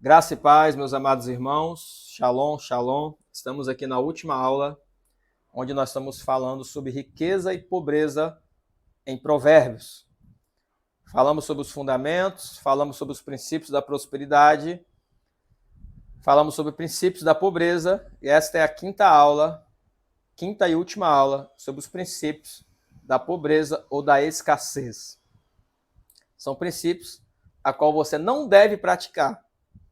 Graça e paz, meus amados irmãos. Shalom, shalom. Estamos aqui na última aula, onde nós estamos falando sobre riqueza e pobreza em Provérbios. Falamos sobre os fundamentos, falamos sobre os princípios da prosperidade, falamos sobre princípios da pobreza, e esta é a quinta e última aula sobre os princípios da pobreza ou da escassez. São princípios a qual você não deve praticar.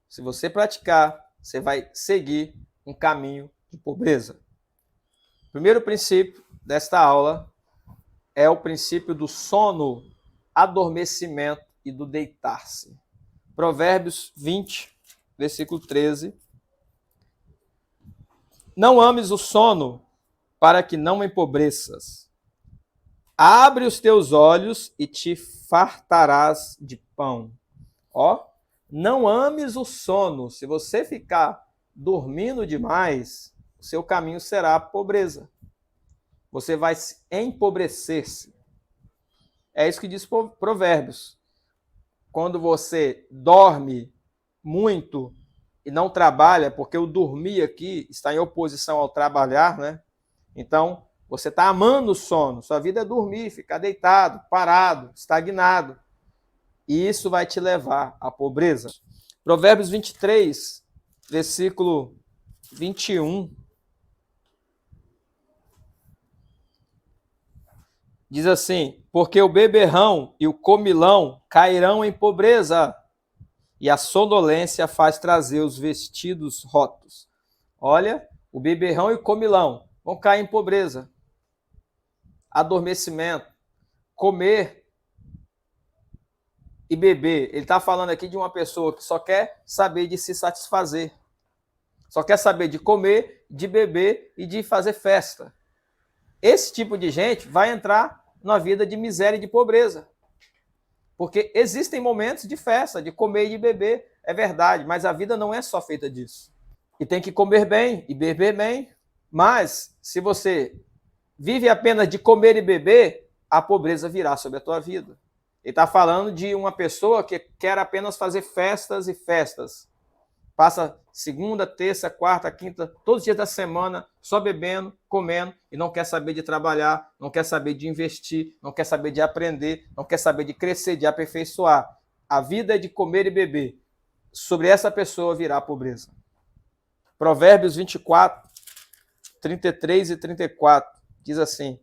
Se você praticar, você vai seguir um caminho de pobreza. O primeiro princípio desta aula é o princípio do sono, adormecimento e do deitar-se. Provérbios 20, versículo 13. Não ames o sono, para que não empobreças. Abre os teus olhos e te fartarás de pão. Não ames o sono. Se você ficar dormindo demais, o seu caminho será a pobreza. Você vai empobrecer-se. É isso que diz Provérbios. Quando você dorme muito e não trabalha, porque o dormir aqui está em oposição ao trabalhar, né? Então, você está amando o sono. Sua vida é dormir, ficar deitado, parado, estagnado. E isso vai te levar à pobreza. Provérbios 23, versículo 21. Diz assim: porque o beberrão e o comilão cairão em pobreza, e a sonolência faz trazer os vestidos rotos. Olha, o beberrão e o comilão vão cair em pobreza. Adormecimento, comer e beber. Ele está falando aqui de uma pessoa que só quer saber de se satisfazer. Só quer saber de comer, de beber e de fazer festa. Esse tipo de gente vai entrar na vida de miséria e de pobreza. Porque existem momentos de festa, de comer e de beber. É verdade, mas a vida não é só feita disso. E tem que comer bem e beber bem. Mas se você vive apenas de comer e beber, a pobreza virá sobre a tua vida. Ele está falando de uma pessoa que quer apenas fazer festas e festas. Passa segunda, terça, quarta, quinta, todos os dias da semana, só bebendo, comendo, e não quer saber de trabalhar, não quer saber de investir, não quer saber de aprender, não quer saber de crescer, de aperfeiçoar. A vida é de comer e beber. Sobre essa pessoa virá a pobreza. Provérbios 24, 33 e 34, diz assim: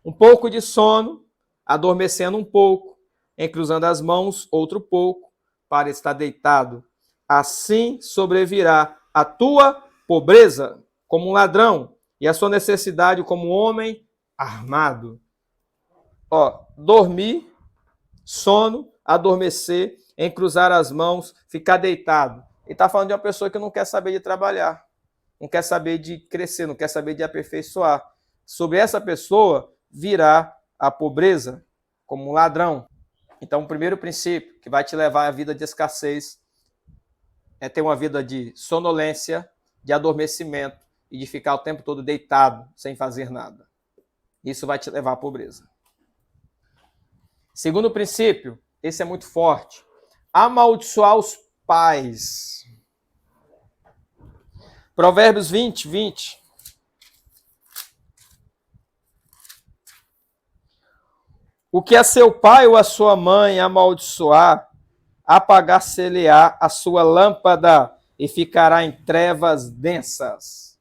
um pouco de sono, adormecendo um pouco, encruzando as mãos, outro pouco, para estar deitado. Assim sobrevirá a tua pobreza como um ladrão, e a sua necessidade como um homem armado. Dormir, sono, adormecer, encruzar as mãos, ficar deitado. Ele está falando de uma pessoa que não quer saber de trabalhar, não quer saber de crescer, não quer saber de aperfeiçoar. Sobre essa pessoa virá a pobreza como um ladrão. Então, o primeiro princípio que vai te levar à vida de escassez é ter uma vida de sonolência, de adormecimento e de ficar o tempo todo deitado, sem fazer nada. Isso vai te levar à pobreza. Segundo princípio, esse é muito forte: amaldiçoar os pais. Provérbios 20, 20. O que a seu pai ou a sua mãe amaldiçoar, apagar-se-lhe-á a sua lâmpada e ficará em trevas densas.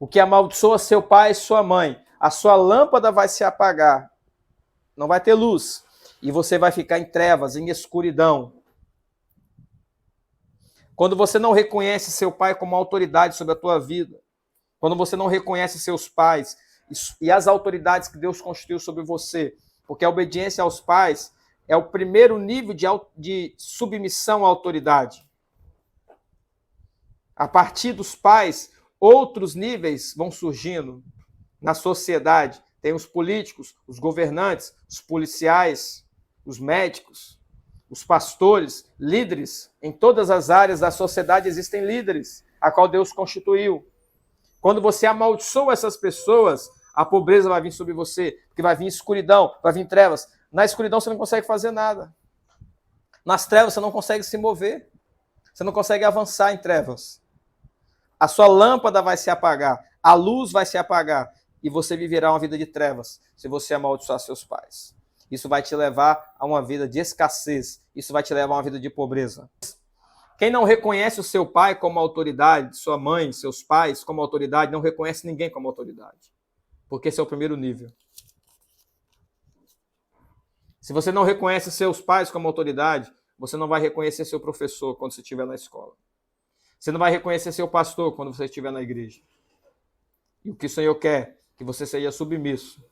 O que amaldiçoa seu pai e sua mãe, a sua lâmpada vai se apagar, não vai ter luz, e você vai ficar em trevas, em escuridão. Quando você não reconhece seu pai como autoridade sobre a tua vida, quando você não reconhece seus pais e as autoridades que Deus constituiu sobre você, porque a obediência aos pais é o primeiro nível de submissão à autoridade. A partir dos pais, outros níveis vão surgindo na sociedade. Tem os políticos, os governantes, os policiais, os médicos, os pastores, líderes. Em todas as áreas da sociedade existem líderes, a qual Deus constituiu. Quando você amaldiçoa essas pessoas, a pobreza vai vir sobre você, porque vai vir escuridão, vai vir trevas. Na escuridão você não consegue fazer nada. Nas trevas você não consegue se mover. Você não consegue avançar em trevas. A sua lâmpada vai se apagar, a luz vai se apagar e você viverá uma vida de trevas se você amaldiçoar seus pais. Isso vai te levar a uma vida de escassez, isso vai te levar a uma vida de pobreza. Quem não reconhece o seu pai como autoridade, sua mãe, seus pais como autoridade, não reconhece ninguém como autoridade. Porque esse é o primeiro nível. Se você não reconhece seus pais como autoridade, você não vai reconhecer seu professor quando você estiver na escola. Você não vai reconhecer seu pastor quando você estiver na igreja. E o que o Senhor quer? Que você seja submisso.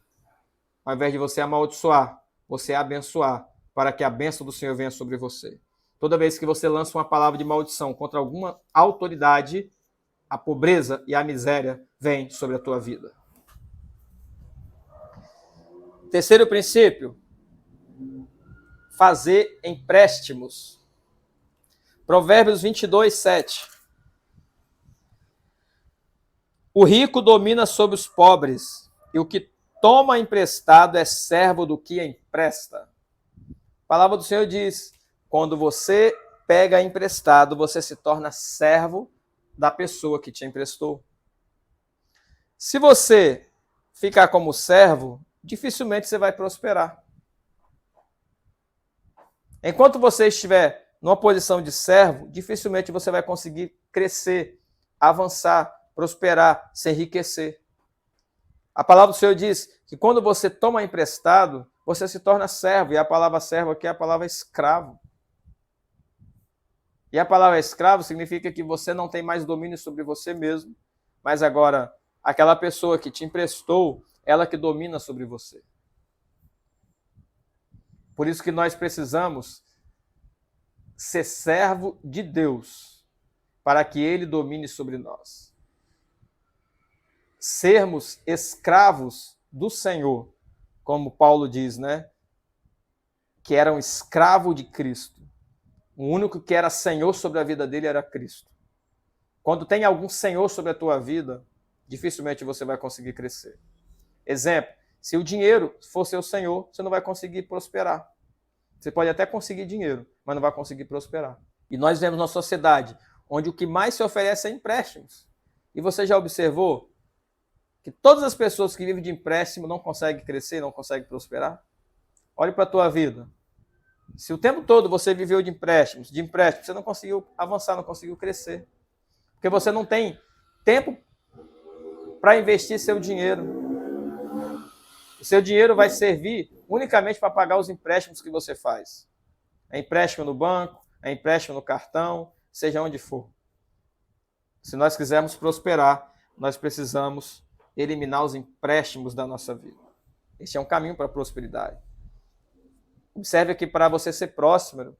Ao invés de você amaldiçoar, você abençoar, para que a bênção do Senhor venha sobre você. Toda vez que você lança uma palavra de maldição contra alguma autoridade, a pobreza e a miséria vêm sobre a tua vida. Terceiro princípio, fazer empréstimos. Provérbios 22, 7. O rico domina sobre os pobres, e o que toma emprestado é servo do que empresta. A palavra do Senhor diz, quando você pega emprestado, você se torna servo da pessoa que te emprestou. Se você ficar como servo, dificilmente você vai prosperar. Enquanto você estiver numa posição de servo, dificilmente você vai conseguir crescer, avançar, prosperar, se enriquecer. A palavra do Senhor diz que quando você toma emprestado, você se torna servo, e a palavra servo aqui é a palavra escravo. E a palavra escravo significa que você não tem mais domínio sobre você mesmo, mas agora aquela pessoa que te emprestou, ela que domina sobre você. Por isso que nós precisamos ser servo de Deus, para que Ele domine sobre nós. Sermos escravos do Senhor, como Paulo diz, né? Que era um escravo de Cristo. O único que era senhor sobre a vida dele era Cristo. Quando tem algum senhor sobre a tua vida, dificilmente você vai conseguir crescer. Exemplo, se o dinheiro for seu senhor, você não vai conseguir prosperar. Você pode até conseguir dinheiro, mas não vai conseguir prosperar. E nós vemos uma sociedade onde o que mais se oferece é empréstimos. E você já observou que todas as pessoas que vivem de empréstimo não conseguem crescer, não conseguem prosperar? Olhe para a tua vida. Se o tempo todo você viveu de empréstimos, você não conseguiu avançar, não conseguiu crescer. Porque você não tem tempo para investir seu dinheiro. O seu dinheiro vai servir unicamente para pagar os empréstimos que você faz. É empréstimo no banco, é empréstimo no cartão, seja onde for. Se nós quisermos prosperar, nós precisamos eliminar os empréstimos da nossa vida. Este é um caminho para a prosperidade. Observe que para você ser próspero,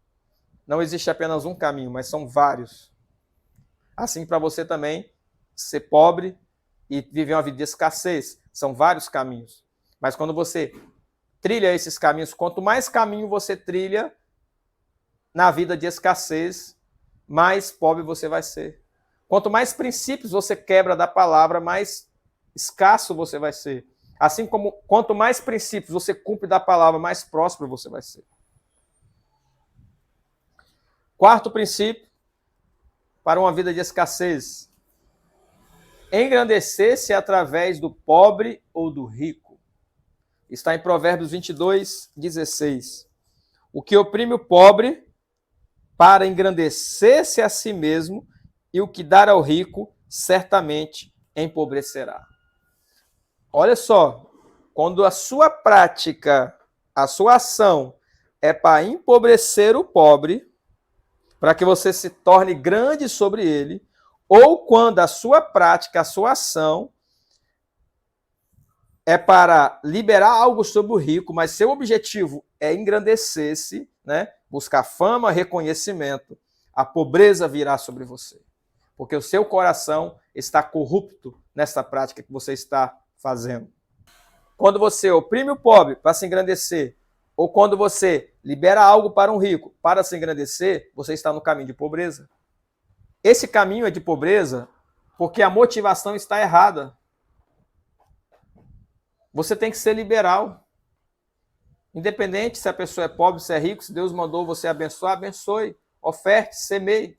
não existe apenas um caminho, mas são vários. Assim, para você também ser pobre e viver uma vida de escassez, são vários caminhos. Mas quando você trilha esses caminhos, quanto mais caminho você trilha na vida de escassez, mais pobre você vai ser. Quanto mais princípios você quebra da palavra, mais escasso você vai ser. Assim como quanto mais princípios você cumpre da palavra, mais próspero você vai ser. Quarto princípio para uma vida de escassez: engrandecer-se através do pobre ou do rico. Está em Provérbios 22, 16. O que oprime o pobre para engrandecer-se a si mesmo, e o que dar ao rico certamente empobrecerá. Olha só, quando a sua prática, a sua ação é para empobrecer o pobre, para que você se torne grande sobre ele, ou quando a sua prática, a sua ação é para liberar algo sobre o rico, mas seu objetivo é engrandecer-se, né? Buscar fama, reconhecimento, a pobreza virá sobre você. Porque o seu coração está corrupto nessa prática que você está fazendo. Quando você oprime o pobre para se engrandecer, ou quando você libera algo para um rico para se engrandecer, você está no caminho de pobreza. Esse caminho é de pobreza porque a motivação está errada. Você tem que ser liberal. Independente se a pessoa é pobre, se é rico, se Deus mandou você abençoar, abençoe. Oferte, semeie.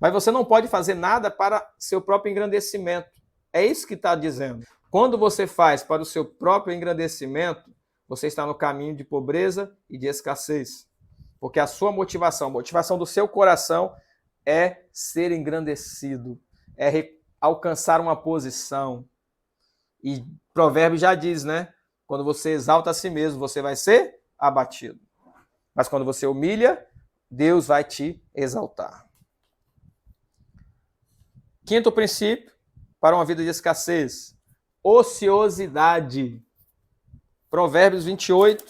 Mas você não pode fazer nada para seu próprio engrandecimento. É isso que está dizendo. Quando você faz para o seu próprio engrandecimento, você está no caminho de pobreza e de escassez. Porque a sua motivação, a motivação do seu coração é ser engrandecido, é alcançar uma posição. E Provérbios já diz, né? Quando você exalta a si mesmo, você vai ser abatido. Mas quando você humilha, Deus vai te exaltar. Quinto princípio para uma vida de escassez: ociosidade. Provérbios 28,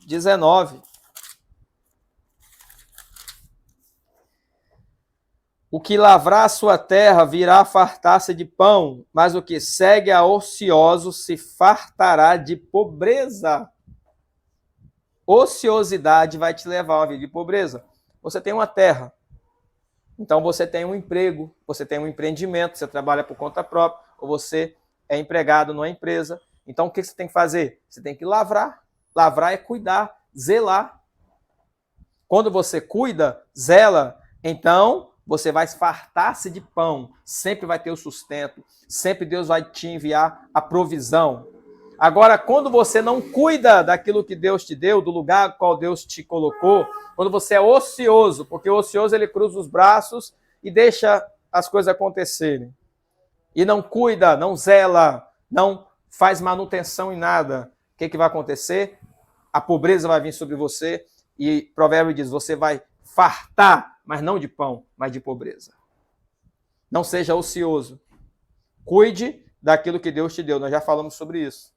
19. O que lavrar a sua terra virá fartar-se de pão, mas o que segue a ocioso se fartará de pobreza. Ociosidade vai te levar a uma vida de pobreza. Você tem uma terra, então você tem um emprego, você tem um empreendimento, você trabalha por conta própria, ou você é empregado numa empresa. Então o que você tem que fazer? Você tem que lavrar. Lavrar é cuidar, zelar. Quando você cuida, zela, então você vai fartar-se de pão, sempre vai ter o sustento, sempre Deus vai te enviar a provisão. Agora, quando você não cuida daquilo que Deus te deu, do lugar ao qual Deus te colocou, quando você é ocioso, porque o ocioso ele cruza os braços e deixa as coisas acontecerem, e não cuida, não zela, não faz manutenção em nada, o que vai acontecer? A pobreza vai vir sobre você, e Provérbio diz, você vai fartar, mas não de pão, mas de pobreza. Não seja ocioso. Cuide daquilo que Deus te deu. Nós já falamos sobre isso.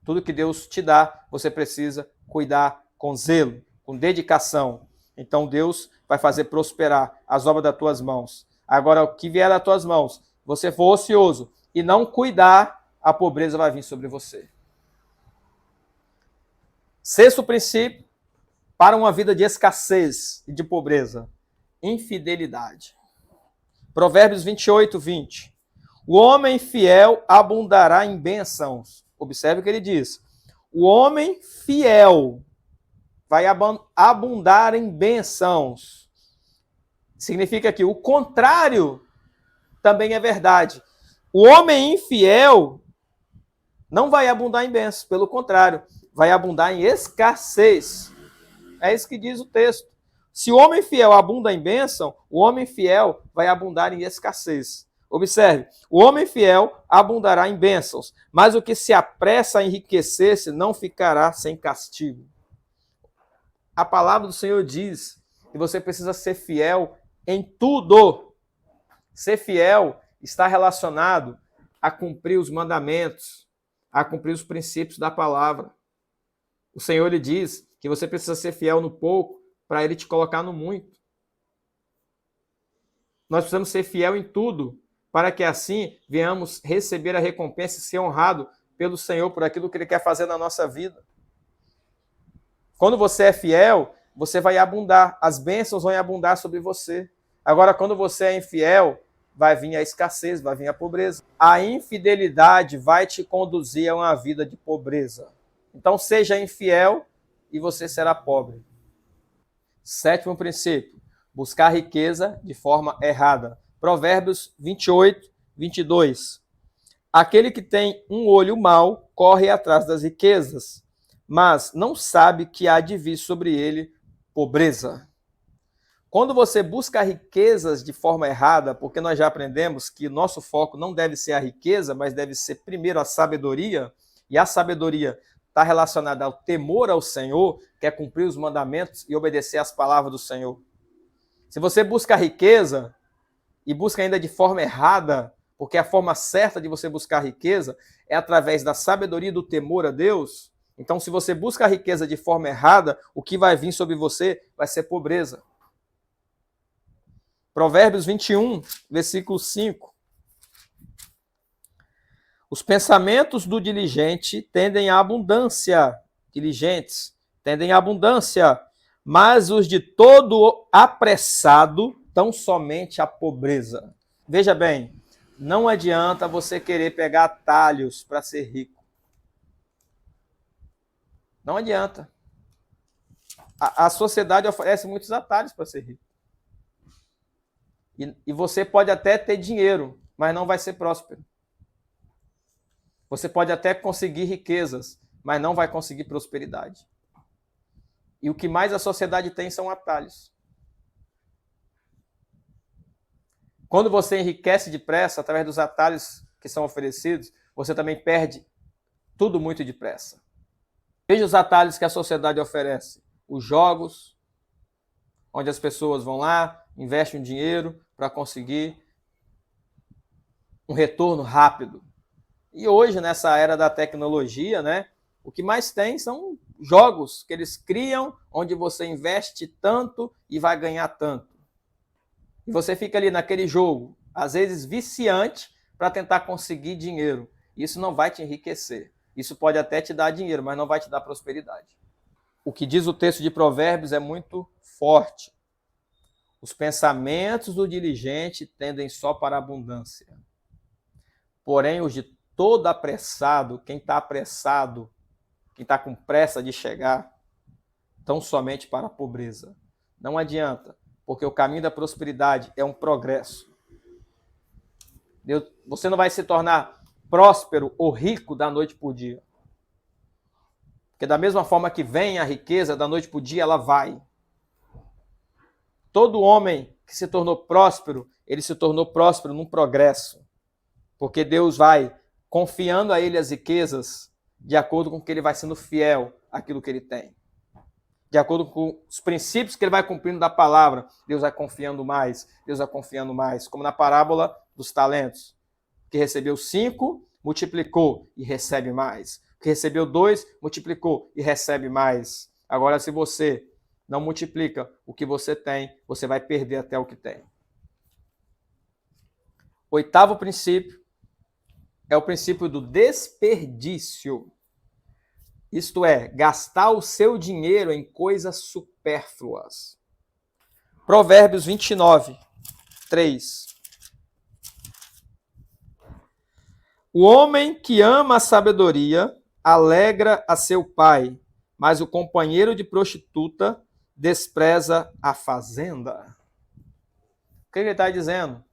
Tudo que Deus te dá, você precisa cuidar com zelo, com dedicação. Então Deus vai fazer prosperar as obras das tuas mãos. Agora, o que vier das tuas mãos, você for ocioso e não cuidar, a pobreza vai vir sobre você. Sexto princípio, para uma vida de escassez e de pobreza: infidelidade. Provérbios 28, 20. O homem fiel abundará em bênçãos. Observe o que ele diz. O homem fiel vai abundar em bênçãos. Significa que o contrário também é verdade. O homem infiel não vai abundar em bênçãos, pelo contrário, vai abundar em escassez. É isso que diz o texto. Se o homem fiel abunda em bênção, o homem fiel vai abundar em escassez. Observe, o homem fiel abundará em bênçãos, mas o que se apressa a enriquecer-se não ficará sem castigo. A palavra do Senhor diz que você precisa ser fiel em tudo. Ser fiel está relacionado a cumprir os mandamentos, a cumprir os princípios da palavra. O Senhor lhe diz que você precisa ser fiel no pouco para Ele te colocar no muito. Nós precisamos ser fiel em tudo, para que assim venhamos receber a recompensa e ser honrado pelo Senhor por aquilo que Ele quer fazer na nossa vida. Quando você é fiel, você vai abundar, as bênçãos vão abundar sobre você. Agora, quando você é infiel, vai vir a escassez, vai vir a pobreza. A infidelidade vai te conduzir a uma vida de pobreza. Então, seja infiel e você será pobre. Sétimo princípio, buscar riqueza de forma errada. Provérbios 28, 22. Aquele que tem um olho mau corre atrás das riquezas, mas não sabe que há de vir sobre ele pobreza. Quando você busca riquezas de forma errada, porque nós já aprendemos que nosso foco não deve ser a riqueza, mas deve ser primeiro a sabedoria, e a sabedoria está relacionada ao temor ao Senhor, que é cumprir os mandamentos e obedecer às palavras do Senhor. Se você busca riqueza e busca ainda de forma errada, porque a forma certa de você buscar riqueza é através da sabedoria e do temor a Deus, então se você busca a riqueza de forma errada, o que vai vir sobre você vai ser pobreza. Provérbios 21, versículo 5. Os pensamentos do diligente tendem à abundância, diligentes tendem à abundância, mas os de todo apressado tão somente à pobreza. Veja bem, não adianta você querer pegar atalhos para ser rico. Não adianta. A sociedade oferece muitos atalhos para ser rico. E você pode até ter dinheiro, mas não vai ser próspero. Você pode até conseguir riquezas, mas não vai conseguir prosperidade. E o que mais a sociedade tem são atalhos. Quando você enriquece depressa, através dos atalhos que são oferecidos, você também perde tudo muito depressa. Veja os atalhos que a sociedade oferece. Os jogos, onde as pessoas vão lá, investem um dinheiro para conseguir um retorno rápido. E hoje, nessa era da tecnologia, né, o que mais tem são jogos que eles criam, onde você investe tanto e vai ganhar tanto. E você fica ali naquele jogo, às vezes viciante, para tentar conseguir dinheiro. Isso não vai te enriquecer. Isso pode até te dar dinheiro, mas não vai te dar prosperidade. O que diz o texto de Provérbios é muito forte. Os pensamentos do diligente tendem só para a abundância. Porém, os de todo apressado, quem está apressado, quem está com pressa de chegar, tão somente para a pobreza. Não adianta, porque o caminho da prosperidade é um progresso. Você não vai se tornar próspero ou rico da noite por dia. Porque da mesma forma que vem a riqueza, da noite por dia, ela vai. Todo homem que se tornou próspero, ele se tornou próspero num progresso. Porque Deus vai confiando a ele as riquezas de acordo com que ele vai sendo fiel àquilo que ele tem. De acordo com os princípios que ele vai cumprindo da palavra, Deus vai confiando mais, Deus vai confiando mais. Como na parábola dos talentos, que recebeu 5, multiplicou e recebe mais. Que recebeu 2, multiplicou e recebe mais. Agora, se você não multiplica o que você tem, você vai perder até o que tem. Oitavo princípio é o princípio do desperdício. Isto é, gastar o seu dinheiro em coisas supérfluas. Provérbios 29, 3. O homem que ama a sabedoria alegra a seu pai, mas o companheiro de prostituta despreza a fazenda. O que ele está dizendo?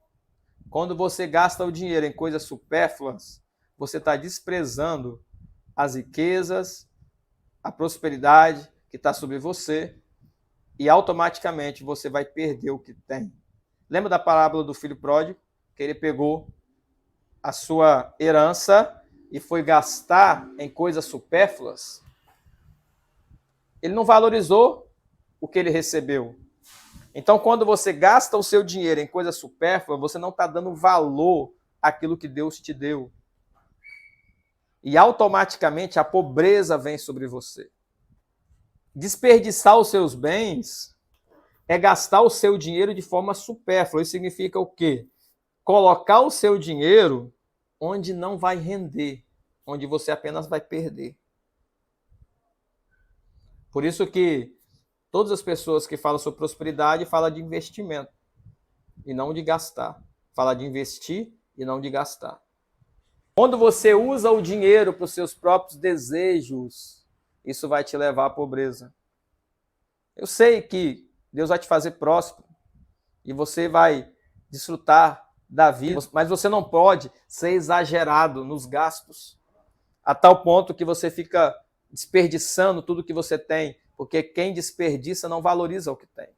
Quando você gasta o dinheiro em coisas supérfluas, você está desprezando as riquezas, a prosperidade que está sobre você, e automaticamente você vai perder o que tem. Lembra da parábola do filho pródigo? Que ele pegou a sua herança e foi gastar em coisas supérfluas? Ele não valorizou o que ele recebeu. Então, quando você gasta o seu dinheiro em coisas supérfluas, você não está dando valor àquilo que Deus te deu. E automaticamente a pobreza vem sobre você. Desperdiçar os seus bens é gastar o seu dinheiro de forma supérflua. Isso significa o quê? Colocar o seu dinheiro onde não vai render, onde você apenas vai perder. Por isso que todas as pessoas que falam sobre prosperidade falam de investimento e não de gastar. Fala de investir e não de gastar. Quando você usa o dinheiro para os seus próprios desejos, isso vai te levar à pobreza. Eu sei que Deus vai te fazer próspero e você vai desfrutar da vida, mas você não pode ser exagerado nos gastos, a tal ponto que você fica desperdiçando tudo que você tem, porque quem desperdiça não valoriza o que tem.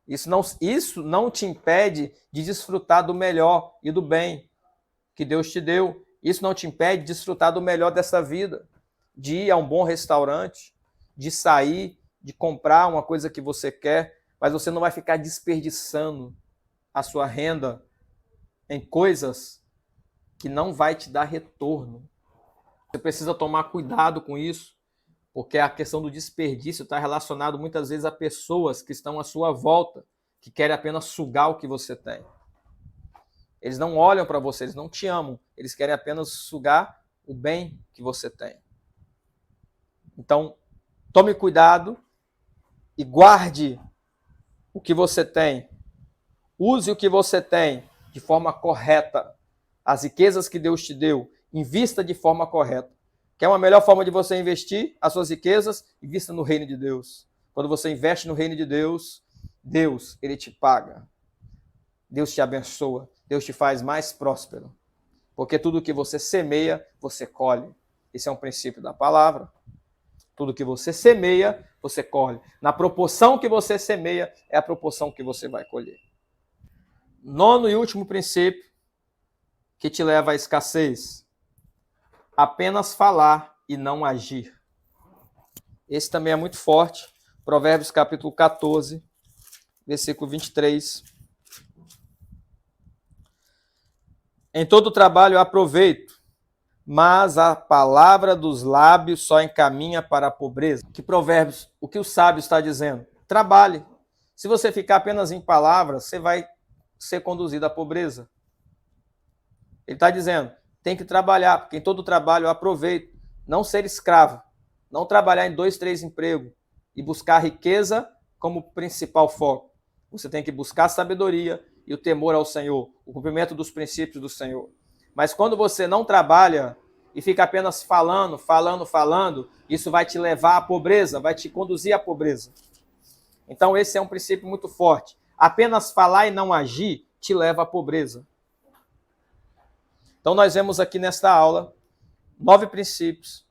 Isso não te impede de desfrutar do melhor e do bem que Deus te deu. Isso não te impede de desfrutar do melhor dessa vida, de ir a um bom restaurante, de sair, de comprar uma coisa que você quer, mas você não vai ficar desperdiçando a sua renda em coisas que não vai te dar retorno. Você precisa tomar cuidado com isso, porque a questão do desperdício está relacionado muitas vezes a pessoas que estão à sua volta, que querem apenas sugar o que você tem. Eles não olham para você, eles não te amam, eles querem apenas sugar o bem que você tem. Então, tome cuidado e guarde o que você tem. Use o que você tem de forma correta. As riquezas que Deus te deu, invista de forma correta. Quer uma melhor forma de você investir as suas riquezas? Invista no reino de Deus. Quando você investe no reino de Deus, Deus, ele te paga. Deus te abençoa, Deus te faz mais próspero. Porque tudo que você semeia, você colhe. Esse é um princípio da palavra. Tudo que você semeia, você colhe. Na proporção que você semeia, é a proporção que você vai colher. Nono e último princípio que te leva à escassez. Apenas falar e não agir. Esse também é muito forte. Provérbios capítulo 14, versículo 23. Em todo trabalho há proveito, mas a palavra dos lábios só encaminha para a pobreza. Que Provérbios, o que o sábio está dizendo? Trabalhe. Se você ficar apenas em palavras, você vai ser conduzido à pobreza. Ele está dizendo, tem que trabalhar, porque em todo trabalho há proveito. Não ser escravo, não trabalhar em 2, 3 empregos e buscar riqueza como principal foco. Você tem que buscar sabedoria e o temor ao Senhor, o cumprimento dos princípios do Senhor. Mas quando você não trabalha e fica apenas falando, isso vai te levar à pobreza, vai te conduzir à pobreza. Então esse é um princípio muito forte. Apenas falar e não agir te leva à pobreza. Então nós vemos aqui nesta aula 9 princípios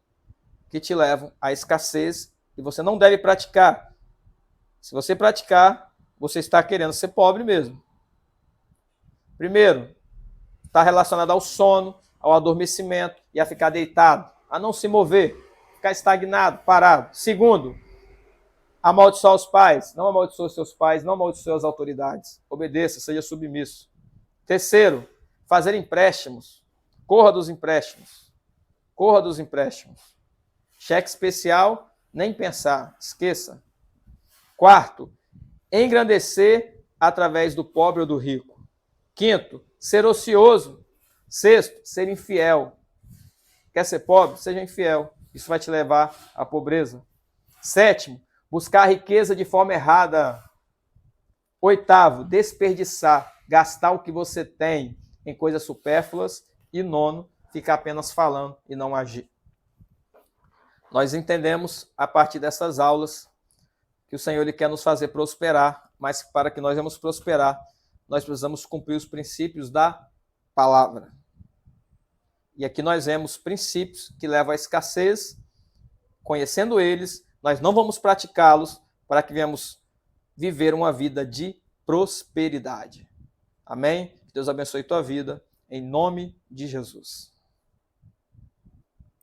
que te levam à escassez e você não deve praticar. Se você praticar, você está querendo ser pobre mesmo. Primeiro, está relacionado ao sono, ao adormecimento e a ficar deitado, a não se mover, ficar estagnado, parado. Segundo, amaldiçoar os pais. Não amaldiçoe seus pais, não amaldiçoe as autoridades. Obedeça, seja submisso. Terceiro, fazer empréstimos. Corra dos empréstimos. Corra dos empréstimos. Cheque especial, nem pensar, esqueça. Quarto, engrandecer através do pobre ou do rico. Quinto, ser ocioso. Sexto, ser infiel. Quer ser pobre? Seja infiel. Isso vai te levar à pobreza. Sétimo, buscar riqueza de forma errada. Oitavo, desperdiçar, gastar o que você tem em coisas supérfluas. E nono, ficar apenas falando e não agir. Nós entendemos, a partir dessas aulas, que o Senhor ele quer nos fazer prosperar, mas para que nós vamos prosperar, nós precisamos cumprir os princípios da palavra. E aqui nós vemos princípios que levam à escassez. Conhecendo eles, nós não vamos praticá-los para que venhamos viver uma vida de prosperidade. Amém? Que Deus abençoe tua vida, em nome de Jesus.